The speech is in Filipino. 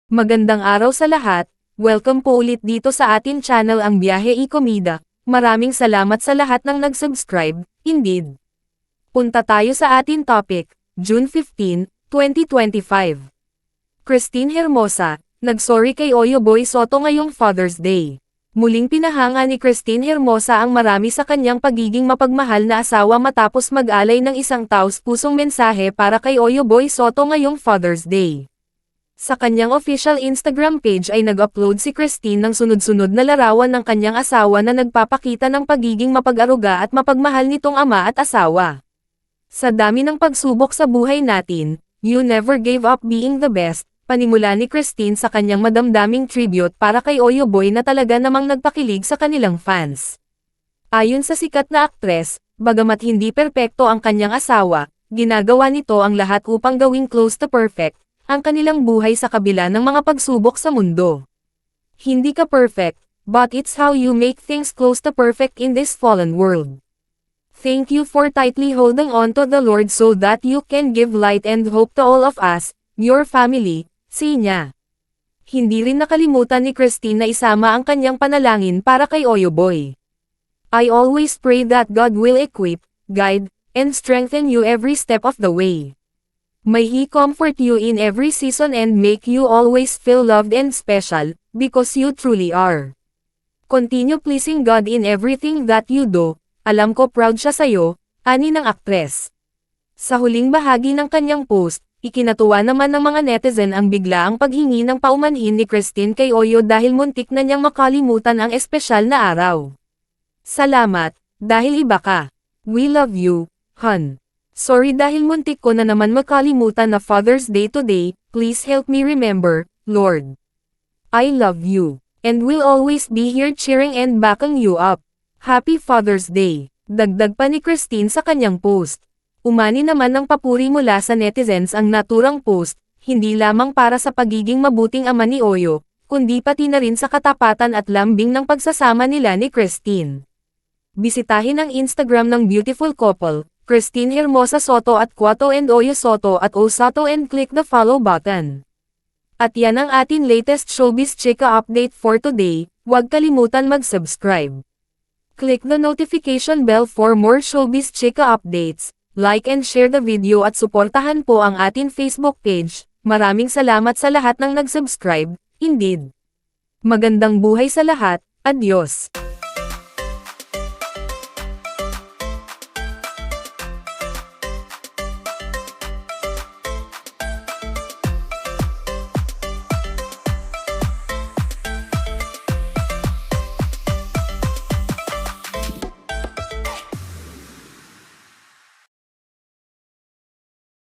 Magandang araw sa lahat, welcome po ulit dito sa atin channel ang Biyahe y Komida. Maraming salamat sa lahat ng nag-subscribe, indeed. Punta tayo sa atin topic, June 15, 2025. Christine Hermosa, nagsorry kay Oyo Boy Soto ngayong Father's Day. Muling pinahanga ni Christine Hermosa ang marami sa kanyang pagiging mapagmahal na asawa matapos mag-alay ng isang taos-pusong mensahe para kay Oyo Boy Soto ngayong Father's Day. Sa kanyang official Instagram page ay nag-upload si Christine ng sunod-sunod na larawan ng kanyang asawa na nagpapakita ng pagiging mapag-aruga at mapagmahal nitong ama at asawa. Sa dami ng pagsubok sa buhay natin, you never gave up being the best, panimula ni Christine sa kanyang madamdaming tribute para kay Oyo Boy na talaga namang nagpakilig sa kanilang fans. Ayon sa sikat na aktres, bagamat hindi perpekto ang kanyang asawa, ginagawa nito ang lahat upang gawing close to perfect ang kanilang buhay sa kabila ng mga pagsubok sa mundo. Hindi ka perfect, but it's how you make things close to perfect in this fallen world. Thank you for tightly holding on to the Lord so that you can give light and hope to all of us, your family, say niya. Hindi rin nakalimutan ni Christine na isama ang kanyang panalangin para kay Oyo Boy. I always pray that God will equip, guide, and strengthen you every step of the way. May He comfort you in every season and make you always feel loved and special, because you truly are. Continue pleasing God in everything that you do, alam ko proud siya sa'yo, ani ng aktres. Sa huling bahagi ng kanyang post, ikinatuwa naman ng mga netizen ang biglaang paghingi ng paumanhin ni Christine kay Oyo dahil muntik na niyang makalimutan ang espesyal na araw. Salamat, dahil iba ka. We love you, hon. Sorry dahil muntik ko na naman makalimutan na Father's Day today, please help me remember, Lord. I love you, and will always be here cheering and backing you up. Happy Father's Day, dagdag pa ni Christine sa kanyang post. Umani naman ng papuri mula sa netizens ang naturang post, hindi lamang para sa pagiging mabuting ama ni Oyo, kundi pati na rin sa katapatan at lambing ng pagsasama nila ni Christine. Bisitahin ang Instagram ng beautiful couple, Christine Hermosa Soto at Cuato and Oyo Soto at O Soto and click the follow button. At yan ang atin latest showbiz chika update for today, huwag kalimutan mag-subscribe. Click the notification bell for more showbiz chika updates, like and share the video at suportahan po ang atin Facebook page. Maraming salamat sa lahat ng nag-subscribe, indeed. Magandang buhay sa lahat, adios.